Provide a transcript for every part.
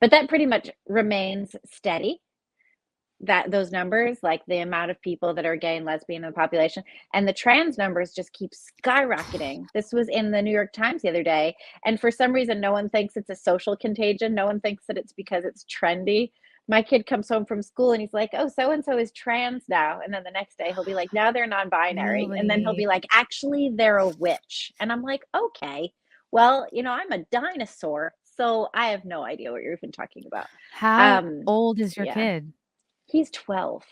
But that pretty much remains steady, that those numbers, like the amount of people that are gay and lesbian in the population, and the trans numbers just keep skyrocketing. This was in the New York Times the other day, and for some reason, no one thinks it's a social contagion. No one thinks that it's because it's trendy. My kid comes home from school and he's like, "Oh, so and so is trans now," and then the next day he'll be like, "Now they're non-binary," and then he'll Really? be like, "Actually, they're a witch," and I'm like, "Okay, well, I'm a dinosaur, so I have no idea what you're even talking about." How Um, old is your yeah. kid? He's 12.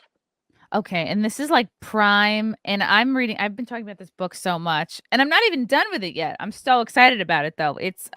Okay, and this is like prime, and I've been talking about this book so much, and I'm not even done with it yet. I'm so excited about it though. It's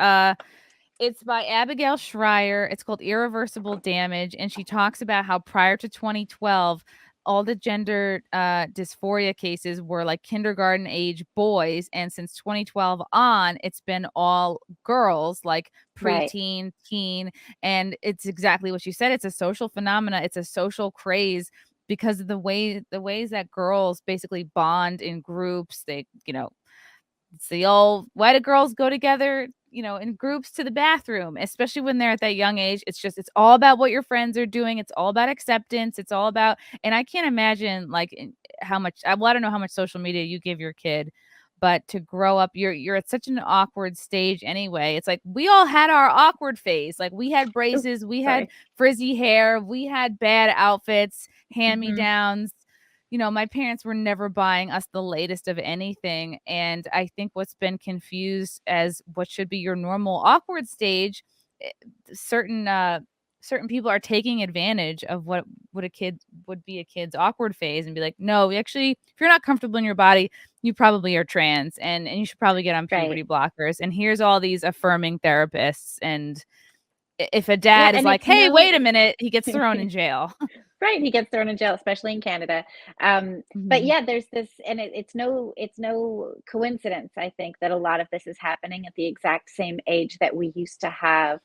by Abigail Schreier. It's called Irreversible Damage, and she talks about how prior to 2012, all the gender dysphoria cases were like kindergarten age boys, and since 2012 on, it's been all girls, like Right. preteen, teen, and it's exactly what you said. It's a social phenomena. It's a social craze because of the ways that girls basically bond in groups. It's the old, why do girls go together, in groups to the bathroom, especially when they're at that young age? It's all about what your friends are doing. It's all about acceptance. It's all about, and I can't imagine like how much, well, I don't know how much social media you give your kid, but to grow up, you're at such an awkward stage anyway. It's like we all had our awkward phase. Like we had Ooh, braces, we had sorry. frizzy hair, we had bad outfits, hand me Mhm. downs. My parents were never buying us the latest of anything. And I think what's been confused as what should be your normal awkward stage, eh, certain people are taking advantage of what a kid would be a kid's awkward phase and be like, no, actually, if you're not comfortable in your body, you probably are trans and you should probably get on Right. puberty blockers. And here's all these affirming therapists. And if a Yeah, dad is and like, it's hey, no wait a minute, he gets thrown in jail. right, he gets thrown in jail, especially in Canada. But Mhm. yeah, there's this, and it's no coincidence, I think, that a lot of this is happening at the exact same age that we used to have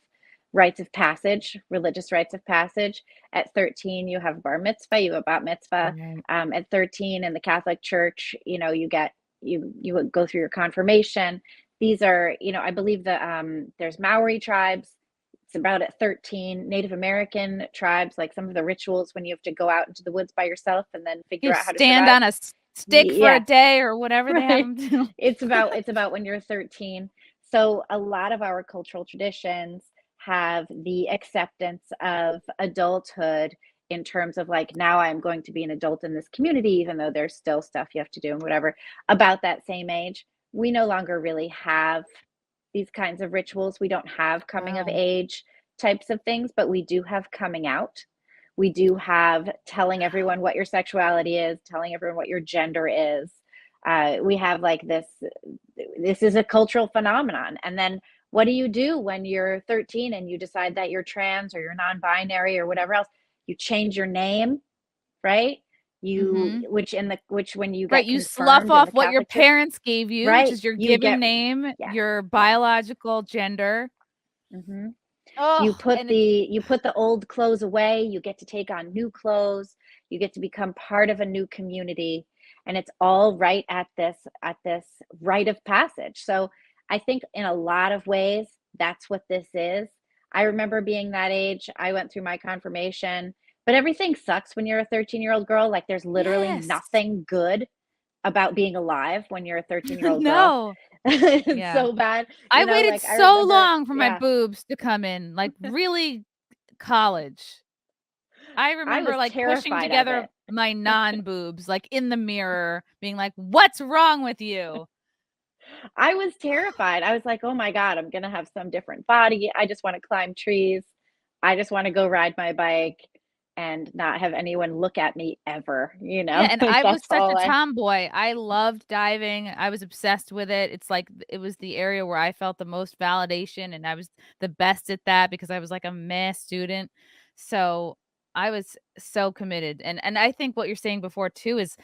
rites of passage, religious rites of passage. At 13, you have bar mitzvah, you have bat mitzvah. Right. At 13 in the Catholic Church, you would go through your confirmation. These are, I believe there's Maori tribes. It's about at 13. Native American tribes, like some of the rituals when you have to go out into the woods by yourself and then You figure out how to stand survive. on a stick for a Yeah, day or whatever they have right. them do. It's about when you're 13. So a lot of our cultural traditions have the acceptance of adulthood in terms of like, now I'm going to be an adult in this community, even though there's still stuff you have to do and whatever. About that same age, we no longer really have these kinds of rituals. We don't have coming of Wow. age types of things, but we do have coming out. We do have telling everyone what your sexuality is, telling everyone what your gender is. We have like this is a cultural phenomenon. And then what do you do when you're 13 and you decide that you're trans or you're non-binary or whatever else? You change your name, right? You Mhm. which when you Right, get you slough confirmed in off the what your Catholic Church, parents gave you, which right? is your You given get name, yes, your yes. biological gender. Hmm. You Oh, put and it's the you put the old clothes away, you get to take on new clothes, you get to become part of a new community, and it's all right at this rite of passage. So I think in a lot of ways that's what this is. I remember being that age. I went through my confirmation, but everything sucks when you're a 13-year-old girl. Like there's literally yes. nothing good about being alive when you're a 13-year-old girl. No. It's Yeah. so bad. I waited Like I so remember, long for my yeah. boobs to come in, like, really college. I I remember, was like, pushing terrified of together it. my non-boobs, like, in the mirror, being like, "What's wrong with you?" I was terrified. I was like, "Oh my god, I'm gonna have some different body. I just wanna climb trees. I just wanna go ride my bike and not have anyone look at me ever," you Yeah, know? and Like, I was that's such a all I tomboy. I loved diving. I was obsessed with it. It's like it was the area where I felt the most validation and I was the best at that because I was like a meh student. So I was so committed. And I think what you're saying before too is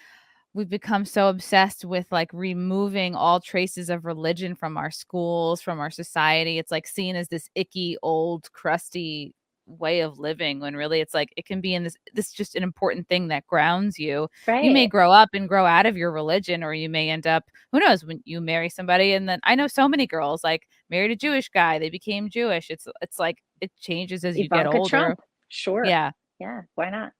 we've become so obsessed with like removing all traces of religion from our schools, from our society. It's like seen as this icky, old, crusty way of living when really it's like it can be in this just an important thing that grounds you. You may right. grow up and grow out of your religion, or you may end up, who knows, when you marry somebody. And then I know so many girls like married a Jewish guy, they became Jewish. It's like it changes as you get Ivanka older. Trump. Sure. Yeah. Yeah, why not?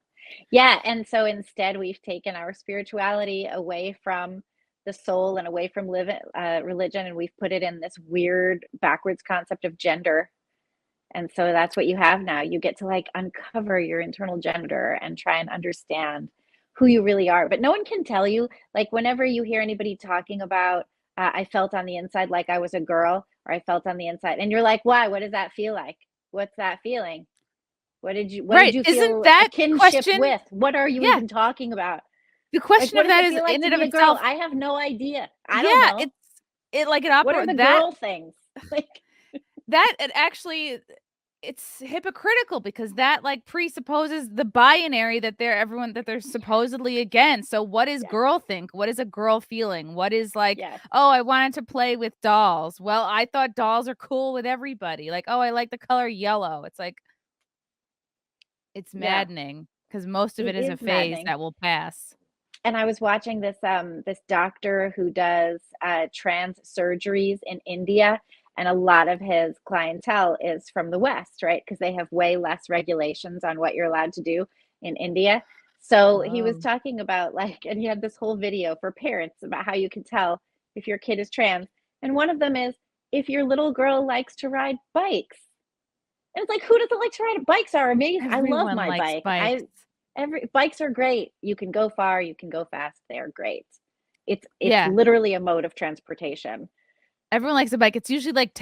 Yeah, and so instead we've taken our spirituality away from the soul and away from religion, and we've put it in this weird backwards concept of gender. And so that's what you have now. You get to like uncover your internal gender and try and understand who you really are. But no one can tell you, like, whenever you hear anybody talking about, I felt on the inside like I was a girl, or I felt on the inside, and you're like, why? What does that feel like? What's that feeling? What did Right. you Isn't feel a that kinship question with? What are you yeah, even talking about? the Like, question what of does that it is feel like in to and of be a girl? itself I have no idea. I don't yeah, know. it like, it What are opera the that girl things? Like, that it actually it's hypocritical because that, like, presupposes the binary that they're supposedly against. So what is yeah, girl think? What is a girl feeling? What is like, yeah, "Oh, I wanted to play with dolls." Well, I thought dolls are cool with everybody. Like, "Oh, I like the color yellow." It's like it's yeah. maddening because most of It it is a is phase maddening. that will pass. And I was watching this doctor who does trans surgeries in India, and a lot of his clientele is from the West, right? Because they have way less regulations on what you're allowed to do in India. So he was Oh. talking about like, and he had this whole video for parents about how you can tell if your kid is trans. And one of them is if your little girl likes to ride bikes. And it's like, who doesn't like to ride? Bikes are amazing. I love Everyone my likes bike. bikes. Every bikes are great. You can go far, you can go fast. They are great. It's Yeah. literally a mode of transportation. Everyone likes a bike. It's usually like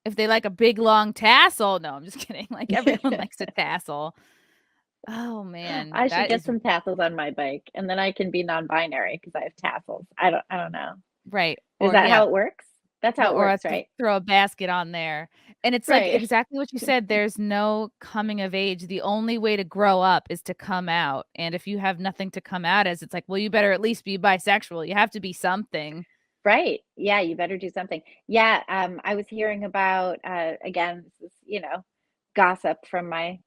if they like a big long tassel. No, I'm just kidding. Like everyone likes a tassel. Oh man, I should that get is some tassels on my bike, and then I can be non-binary because I have tassels. I don't know. right. Is Or that yeah, how it works? That's how it or works, have to right? throw a basket on there. And it's like Right. exactly what you said. There's no coming of age. The only way to grow up is to come out. And if you have nothing to come out as, it's like, well, you better at least be bisexual. You have to be something. Right. Yeah, you better do something. Yeah, I was hearing about again, this is, gossip from my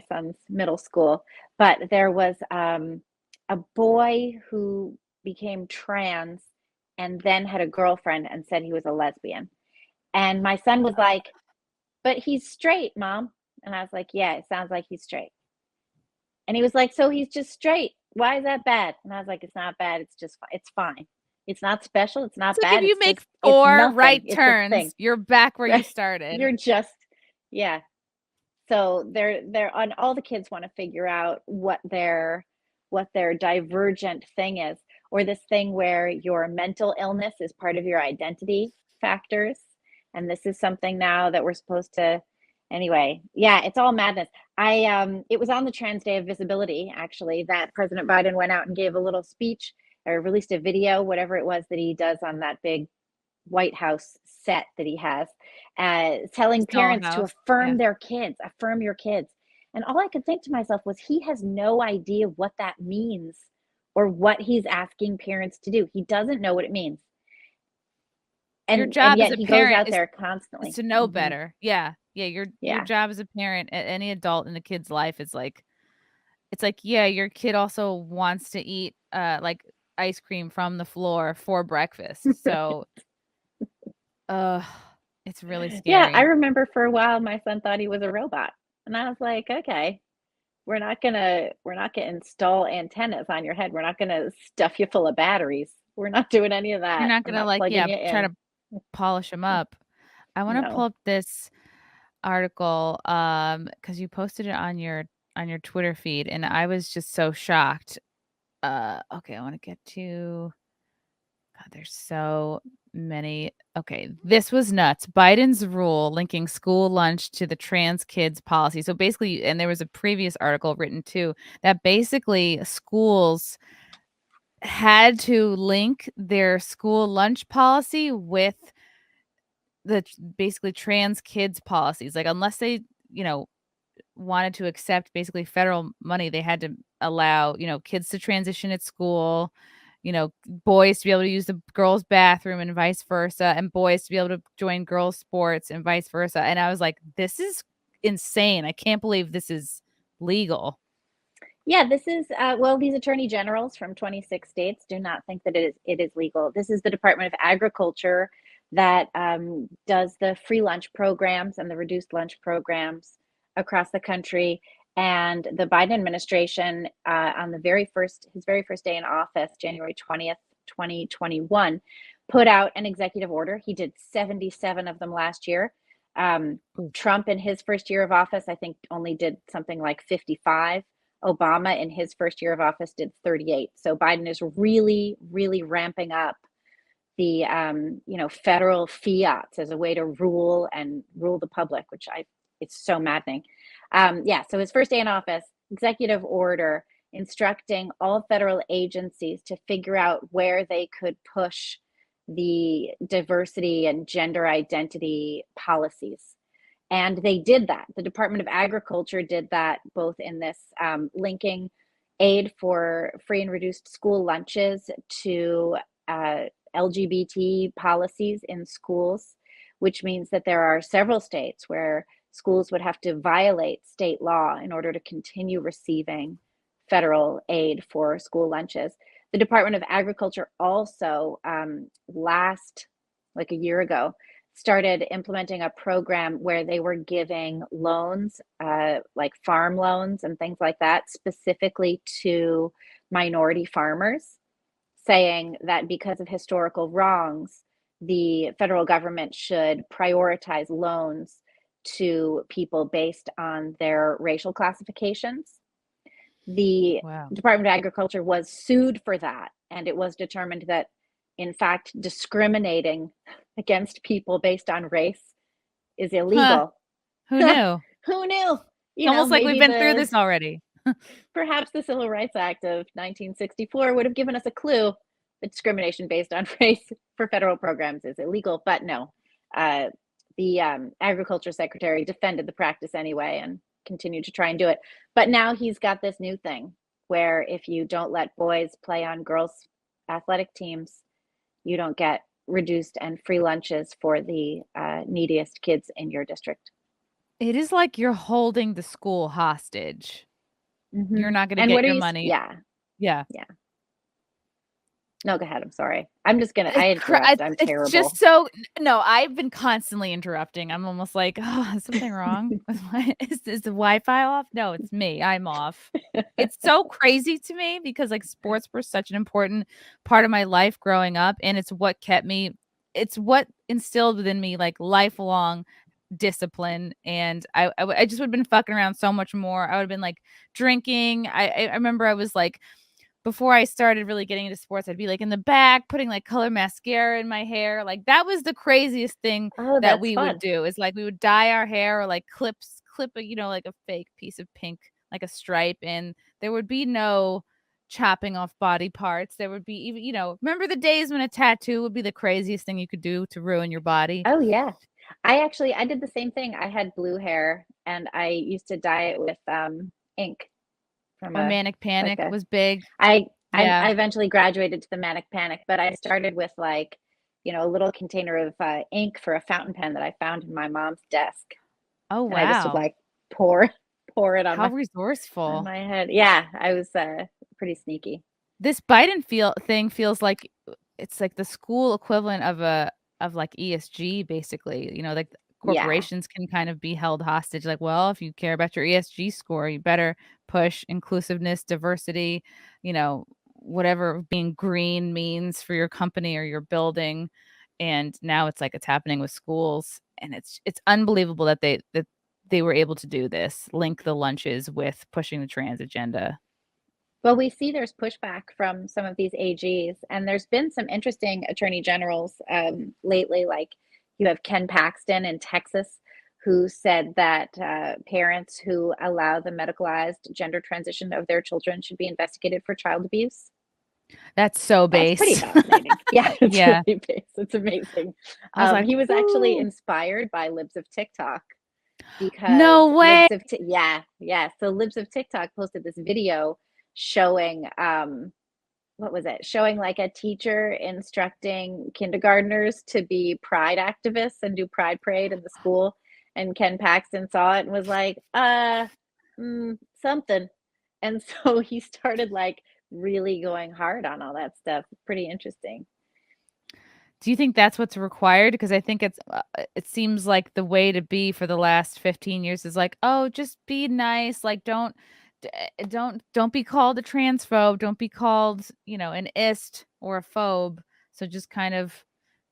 son's middle school, but there was a boy who became trans and then had a girlfriend and said he was a lesbian. And my son was like, "But he's straight, Mom." And I was like, "Yeah, it sounds like he's straight." And he was like, "So he's just straight. Why is that bad?" And I was like, "It's not bad. It's fine. It's not special. It's It's not like if bad. you It's make just, it's 4 nothing. right It's a thing." turns, you're back where you Right? started. You're just, yeah. So they're on all the kids want to figure out what their divergent thing is, or this thing where your mental illness is part of your identity factors. And this is something now that we're supposed to anyway. Yeah, it's all madness. I it was on the Trans Day of Visibility actually that President Biden went out and gave a little speech or released a video, whatever it was that he does on that big White House set that he has, telling Snow parents to House. affirm Yeah. their kids, affirm your kids. And all I could think to myself was, he has no idea what that means or what he's asking parents to do. He doesn't know what it means. Your And job as yet a he goes parent out there is constantly. to know Hmm. better. Yeah. Yeah, your Yeah. job as a parent, any adult in a kid's life is like it's like, yeah, your kid also wants to eat, like, ice cream from the floor for breakfast. So, ugh, it's really Yeah, I scary. remember for a while my son thought he was a robot. And I was like, okay, we're not gonna install antennas on your head. We're not gonna stuff you full of batteries. We're not doing any of You're that. not We're gonna, not like, plugging yeah, you try in. to polish them up. I wanna pull No. up this article, because you posted it on your Twitter feed, and I was just so shocked. Okay, I wanna get to God, there's so many. Okay, this was nuts. Biden's rule linking school lunch to the trans kids policy. So basically, and there was a previous article written too, that basically schools had to link their school lunch policy with basically trans kids policies. Like unless they, you know, wanted to accept basically federal money, they had to allow, kids to transition at school, boys to be able to use the girls' bathroom and vice versa, and boys to be able to join girls' sports and vice versa. And I was like, this is insane. I can't believe this is legal. Yeah, this is well, these attorney generals from 26 states do not think that it is legal. This is the Department of Agriculture that does the free lunch programs and the reduced lunch programs across the country. And the Biden administration, on his very first day in office, January 20th, 2021, put out an executive order. He did 77 of them last year. Trump in his first year of office, I think, only did something like 55. Obama in his first year of office did 38. So Biden is really, really ramping up the federal fiats as a way to rule the public, which it's so maddening. So his first day in office, executive order instructing all federal agencies to figure out where they could push the diversity and gender identity policies. And they did that. The Department of Agriculture did that both in this linking aid for free and reduced school lunches to LGBT policies in schools, which means that there are several states where schools would have to violate state law in order to continue receiving federal aid for school lunches. The Department of Agriculture also like a year ago, started implementing a program where they were giving loans, like farm loans and things like that, specifically to minority farmers, saying that because of historical wrongs, the federal government should prioritize loans to people based on their racial classifications. The Department of Agriculture was sued for that, and it was determined that, in fact, discriminating against people based on race is illegal. Who knew? Who knew? Almost like we've been through this already. Perhaps the Civil Rights Act of 1964 would have given us a clue that discrimination based on race for federal programs is illegal, but no. The Agriculture Secretary defended the practice anyway and continued to try and do it. But now he's got this new thing where if you don't let boys play on girls' athletic teams, you don't get reduced and free lunches for the neediest kids in your district. It is like you're holding the school hostage. Mm-hmm. You're not going to get your money. Yeah. No, go ahead. I'm sorry. I'm just going to, I interrupt. I'm terrible. It's just so, no, I've been constantly interrupting. I'm almost like, oh, is something wrong? Is the Wi-Fi off? No, it's me. I'm off. It's so crazy to me because like sports were such an important part of my life growing up. And it's what what instilled within me like lifelong discipline. And I just would have been fucking around so much more. I would have been like drinking. I remember I was like, before I started really getting into sports, I'd be like in the back putting like color mascara in my hair. Like that was the craziest thing that we would do is like we would dye our hair or like clip a, like a fake piece of pink, like a stripe. And there would be no chopping off body parts. There would be even, remember the days when a tattoo would be the craziest thing you could do to ruin your body? Oh yeah. I did the same thing. I had blue hair and I used to dye it with ink. Manic Panic was big. I eventually graduated to the Manic Panic, but I started with like, a little container of ink for a fountain pen that I found in my mom's desk. Oh wow! And I just would like pour it on. How resourceful! On my head. Yeah, I was pretty sneaky. This Biden thing feels like it's like the school equivalent of like ESG, basically. Like corporations can kind of be held hostage. Like, well, if you care about your ESG score, you better push inclusiveness, diversity, whatever being green means for your company or your building. And now it's like it's happening with schools, and it's unbelievable that they were able to do this, link the lunches with pushing the trans agenda. Well, we see there's pushback from some of these AGs, and there's been some interesting attorney generals lately, like you have Ken Paxton in Texas, who said that parents who allow the medicalized gender transition of their children should be investigated for child abuse. That's so base. That's pretty fascinating. Yeah, it's really base. It's amazing. He was actually inspired by Libs of TikTok. Because no way. So Libs of TikTok posted this video showing what was it? Showing like a teacher instructing kindergartners to be pride activists and do pride parade in the school. And Ken Paxton saw it and was like, something. And so he started like really going hard on all that stuff. Pretty interesting. Do you think that's what's required? Because I think it seems like the way to be for the last 15 years is like, oh, just be nice. Like, don't be called a transphobe. Don't be called, an ist or a phobe. So just kind of,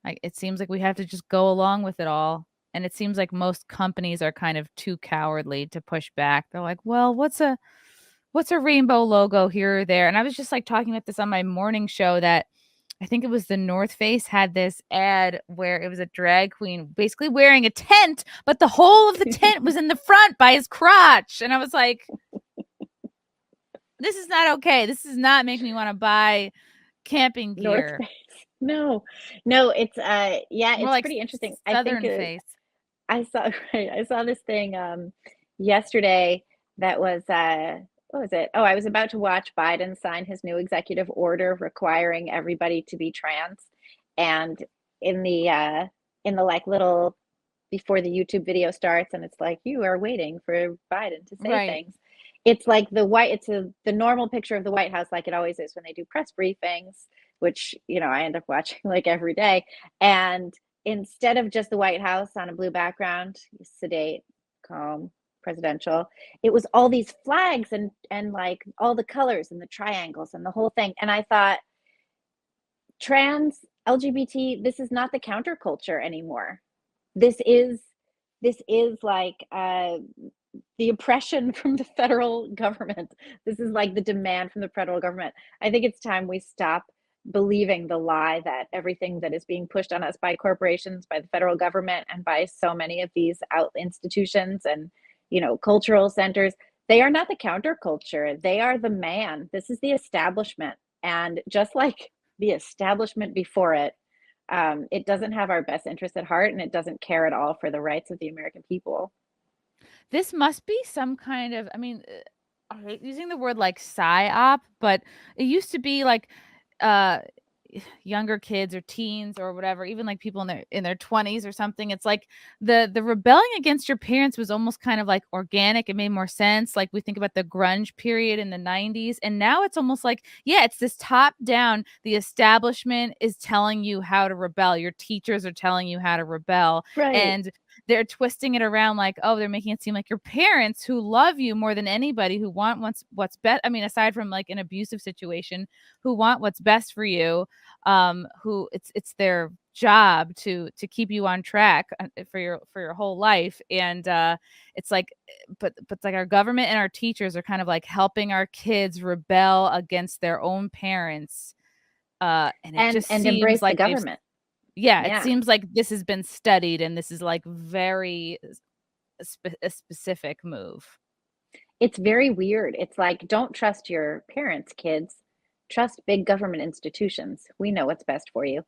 like, it seems like we have to just go along with it all. And it seems like most companies are kind of too cowardly to push back. They're like, well, what's a rainbow logo here or there? And I was just like talking about this on my morning show that I think it was the North Face had this ad where it was a drag queen basically wearing a tent, but the whole of the tent was in the front by his crotch. And I was like, this is not okay. This does not make me want to buy camping North gear. Face. No, no, it's yeah, More it's like pretty interesting. I think Southern Face. I saw right, I saw this thing yesterday that was what was it? Oh, I was about to watch Biden sign his new executive order requiring everybody to be trans. And in the like little before the YouTube video starts and it's like you are waiting for Biden to say Right. things. It's like the normal picture of the White House like it always is when they do press briefings, which, I end up watching like every day. And instead of just the White House on a blue background, sedate, calm, presidential, it was all these flags and like all the colors and the triangles and the whole thing. And I thought, trans, LGBT, this is not the counterculture anymore. This is like the oppression from the federal government. This is like the demand from the federal government. I think it's time we stop believing the lie that everything that is being pushed on us by corporations, by the federal government, and by so many of these out institutions and cultural centers, they are not the counterculture. They are the man. This is the establishment. And just like the establishment before it, it doesn't have our best interests at heart and it doesn't care at all for the rights of the American people. This must be some kind of, I mean, I hate using the word like psyop, but it used to be like uh younger kids or teens or whatever, even like people in their 20s or something. It's like the rebelling against your parents was almost kind of like organic. It made more sense. Like we think about the grunge period in the 90s, and now it's almost like, yeah, it's this top down. The establishment is telling you how to rebel. Your teachers are telling you how to rebel. Right. And they're twisting it around like, oh, they're making it seem like your parents who love you more than anybody, who want what's best. I mean, aside from like an abusive situation, who want what's best for you, who it's their job to keep you on track for your whole life. And it's like, but it's like our government and our teachers are kind of like helping our kids rebel against their own parents. And it just And seems embrace the like they've government. yeah, it Yeah. seems like this has been studied and this is like very a specific move. It's very weird. It's like, don't trust your parents, kids. Trust big government institutions. We know what's best for you.